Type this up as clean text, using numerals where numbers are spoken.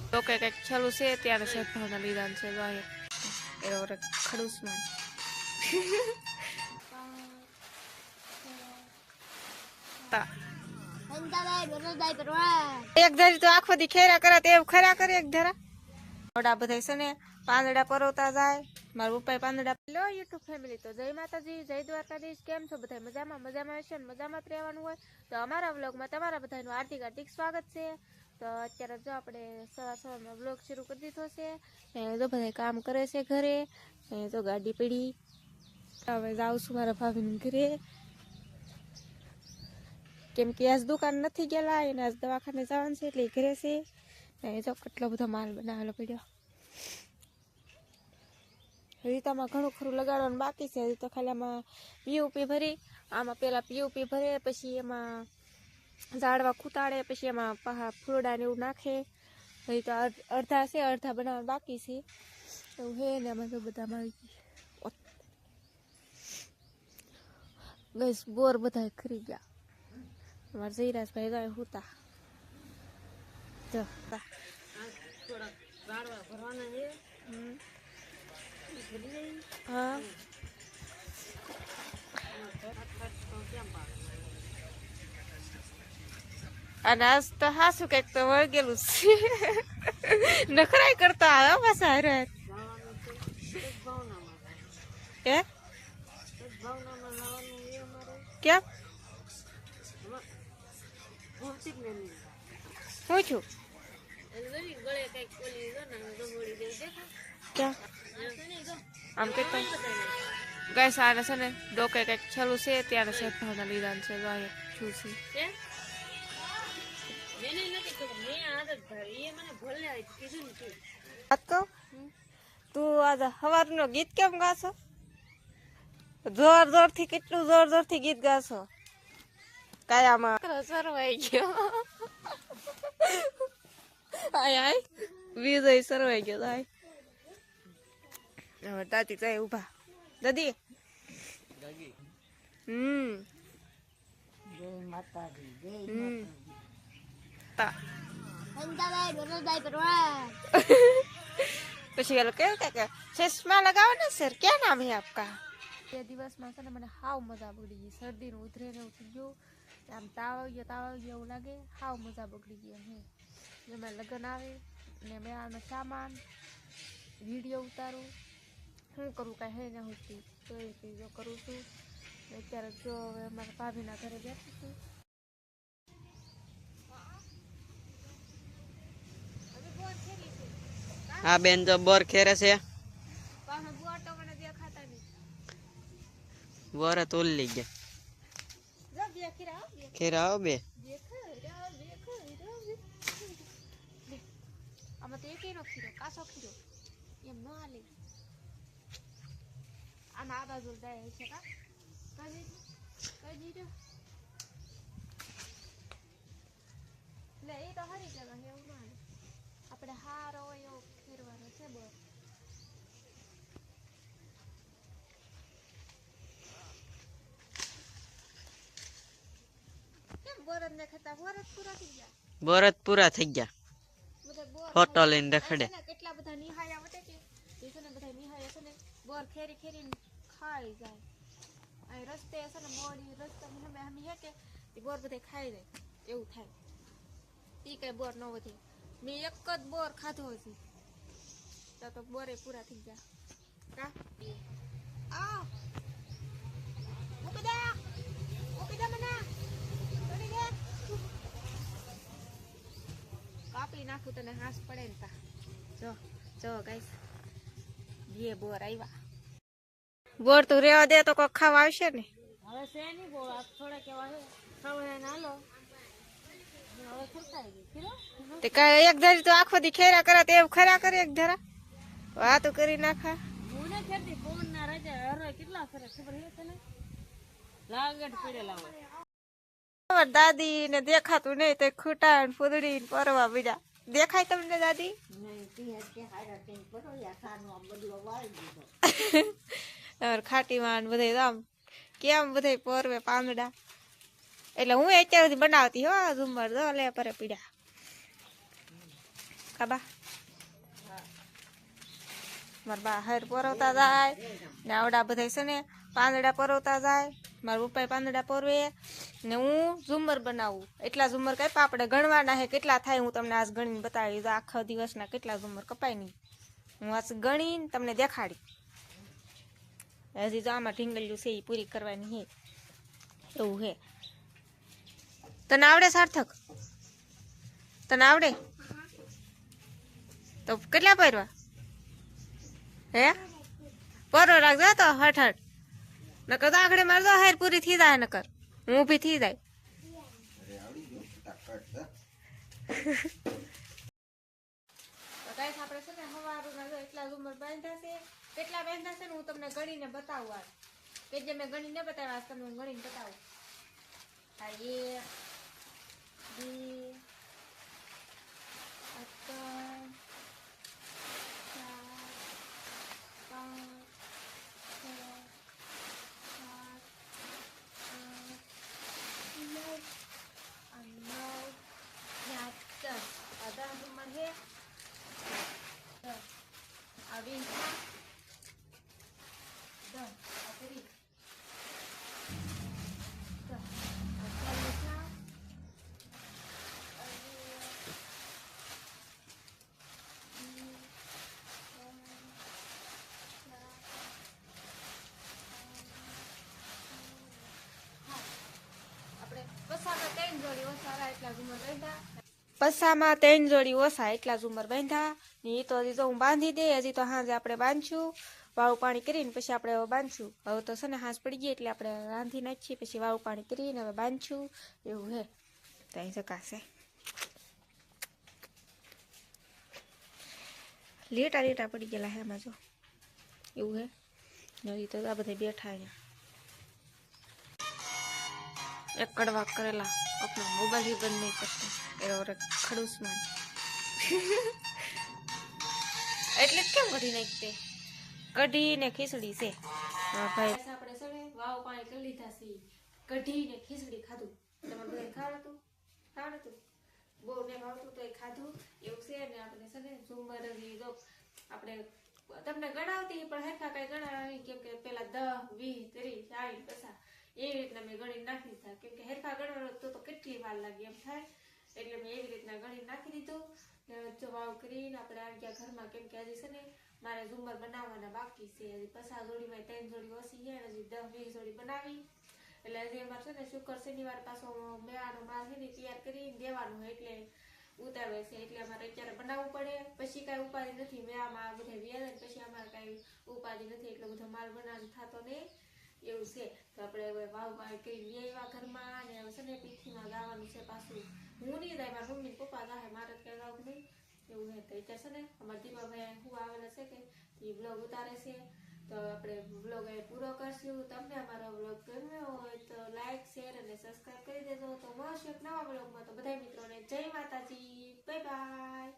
તો કે કંઈક છેલ્લું છે ત્યારે સદભાવના લીધા છે જો એ ખડૂસમાં એક ધારી તો આખો દી ખેરા કરે તે ખરા કરે એક ધારા ઓડા બધા છે ને પાંદડા પરોવતા જાય મારા પપ્પાએ પાંદડા લો યુટ્યુબ ફેમિલી તો જય માતાજી જય દ્વારકાધીશ કેમ છો બધા મજામાં હશે ને મજામાં જ રહેવાનું હોય તો અમારા વ્લોગમાં તમારા બધાનું હાર્દિક સ્વાગત છે તો અત્યારે જો આપણે સવારમાં વ્લોગ શરૂ કરી દીધો છે જો બધા કામ કરે છે ઘરે તો ગાડી પડી હવે જાઉં છું મારા ભાભીને ઘરે કેમ કે આજ દુકાન નથી ગયેલા એને આજ દવાખાને જવાનું છે એટલે ઘરે છે જો કેટલો બધો માલ બનાવેલો પડ્યો હજી તો આમાં ઘણું ખરું લગાડવાનું બાકી છે હજી તો ખાલી આમાં પીયુપી ભરી આમાં પેલા પીયુપી ભરે પછી એમાં ઝાડવા ખૂટાડે પછી એમાં ફૂલડા ને એવું નાખે હજી તો અડધા છે અડધા બનાવવાનું બાકી છે એવું હે ને આમાં તો બધામાં ગઈશ બોર બધા ખરી ગયા અમારે જયરાજભાઈ ગાય હુતા જો હા અને આજ તો હાસું કઈક તો વળગેલું છે નખરાઈ કરતા આવે પાછા હારે હે કેમ હું છું ક્યાં આમ કે ગઈ સારા છે ને ડોકે કંઈક છેલ્લું છે ત્યારે સદભાવના લીધા છે છું છે તું આજે સવારનો ગીત કેમ ગાશો જોર થી કેટલું જોર થી ગીત ગાશો કાયામાં સરવાઈ ગયો આય વિજય સરવાઈ ગયો આય હવે તાતી ચાય ઉભા દાદી જય માતાજી જય પછી એ કેવું કે ચશ્મા लगाओ ना सर क्या नाम है आपका બે દિવસમાં છે ને મને હાવ મજા બગડી ગઈ શરદીનું ઉધરે ને ઉઠી ગયું આમ તાવ આવી ગયો એવું લાગે હાવ મજા બગડી ગઈ હે મેં લગ્ન આવે ને મેં આનો સામાન વિડીયો ઉતારું શું કરું કાંઈ હે ને હું તો એ ચીજો કરું છું અત્યારે જો હવે અમારા ભાભીના ઘરે બેઠી છું હા બેન તો બોર ખેરે છે બોર તોલ લઈ ગયા ખેરા આવો બે આમાં તો એકેય નો ખીરો કાસો ખીરો એમ ન હાલે આના આ બાજુ જાય છે કા કઈ દીધું લે એ તો હરી જવા એવું ના હાલે આપણે હારો હોય એવો ફેરવાનો છે બોર કેમ બોરત ને ખાતા બોરત પૂરા થઈ ગયા ફોટો લઈને રખડે કેટલા બધા નિહાળ્યા વટે કે એ છે ને બધા નિહાળ્યા છે ને બોર ખેરી ખેરીને ખાઈ જાય આ રસ્તે છે ને મોડી રસ્તાની સામે હમી હે કે એ બોર બધા ખાઈ જાય એવું થાય ઈ કઈ બોર ન વધે મેં એક જ બોર ખાધો હતી તો બોરે પૂરા થઈ ગયા કા આ મૂકી દે મને પડી ગયા કાપી નાખું તને હાથ પડે ને તા જો ગાઈસ બે બોર આવ્યા બોર તું રેવા દે તો કોઈ ખાવા આવશે ને હવે છે નહીં બોર આ થોડા કેવા છે ખાવા ના લો હવે ખરખાઈ ગઈ ખીરો તે કાય એક ધારી તો આખો દી ખેરા કરે તે ખરા કરે એક ધારા વાતો કરી નાખા હું ને ખેરતી ફોન ના રાજા હરો કેટલા ફરક ખબર હે તને લાગટ પડેલા હોય દાદી ને દેખાતું નહીં તો ખૂટા ને ફૂદડી ને પરવા બીજા દેખાય તમને દાદી ખાટી માં બધા આમ કેમ બધા પરવે પાંદડા એટલે હું અત્યાર સુધી બનાવતી હો ઝુમર જો લે પરે પીડા ખાબા મારા બા હાર પરોવતા જાય ને આવડા બધા છે ને પાંદડા પરોવતા જાય, મારા પપ્પા પાંદડા પરવે ને હું ઝુમર બનાવું. એટલા ઝુમર કાપ્યા આપણે ગણવાના હે કેટલા થાય હું તમને આજ ગણીને બતાવી દઉં. આખા દિવસના કેટલા ઝુમર કપાય નહીં હું આજ ગણીને તમને દેખાડી. હજી તો આમાં ઢીંગલ્યું છે એ પૂરી કરવાની હે એવું હે. તને આવડે સાર્થક? તને આવડે? તો કેટલા પહેરવા હે? પરો રાખજો તો હઠ હઠ નકર તો આખડે મારજો હાર પૂરી થઈ જાય નકર હું ઊભી થઈ જાય. તો ગાઈસ આપણે છે ને હવારના જો એટલા ઝુમર બાંધ્યા છે. કેટલા બાંધ્યા છે ને હું તમને ગણીને બતાવું. આ કે જે મેં ગણીને બતાવ્યા તમને હું ગણીને બતાવું. આ 1 2 3 પસામાં 3 જોડી ઓછા એટલા ઝુમર બાંધ્યા ને એ તો હજી તો હું બાંધી દે. હજી તો હાંજે આપણે બાંધશું વાળું પાણી કરીને પછી આપણે હવે બાંધશું. હવે તો છે ને હાંસ પડી ગઈ એટલે આપણે રાંધી નાખીએ પછી વાળું પાણી કરીને હવે બાંધશું એવું હે. ત્યાં શકાશે લેટા લેટા પડી ગયેલા હે એમાં જો એવું હે. હજી તો આ બધા બેઠા અહીંયા એક કડવા કરેલા अपना मोबाइल ही बंद नहीं करते और खड़ूस में એટલે કેમ કઢી નાખતે કઢી ને ખીચડી છે ભાઈ. આપણે સણે વાવ પાણી કરી લીધા છે કઢી ને ખીચડી ખાધું. તમારે બધા ખાવડતું બહુ ને ભાવતું તો એ ખાધું એવું છે. ને આપણે સણે ઝુમર જો આપણે તમને ગણાવતી પણ હેરખા કઈ ગણાવી કેમ કે પેલા 10 20 30 40 50 એવી રીતના મેં ગણી નાખી દીધા કેમ કે હેરખા ગણવાનો તો કેટલી વાર લાગે એમ થાય એટલે મેં એવી રીતના ગણી નાખી દીધું. જો વાવ કરીને આપણે આવી ગયા ઘરમાં કેમ કે હજી છે ને મારે ઝુમર બનાવવાના બાકી છે. હજી 50 જોડીમાં 3 જોડી ઓછી છે હજી 10 20 જોડી બનાવી એટલે હજી અમારે છે ને શુક્ર શનિવાર પાછો મેળાનો માલ છે ને તૈયાર કરીને દેવાનું હોય એટલે ઉતાવે છે એટલે અમારે અત્યારે બનાવવું પડે. પછી કાંઈ ઉપાધિ નથી મેળામાં બધા વ્યાજ પછી અમારે કાંઈ ઉપાધિ નથી એટલો બધો માલ બનાવવાનો થતો નહીં એવું છે. તો આપણે હવે વાવ વાવ કરી એવા ઘરમાં અને હવે છે ને પીઠીમાં ગાવાનું છે પાછું. હું નહીં જાય મારા મમ્મી પપ્પા જાય મારે ક્યાં ગાવું નહીં એવું હે. તો અત્યારે છે ને અમારા દીપાભાઈ શું આવેલા છે કે એ બ્લોગ ઉતારે છે તો આપણે બ્લોગ પૂરો કરશું. તમને અમારો બ્લોગ ગમ્યો હોય તો લાઈક શેર અને સબસ્ક્રાઈબ કરી દેજો. તો મળશું એક નવા બ્લોગમાં. તો બધા મિત્રોને જય માતાજી, બાય બાય.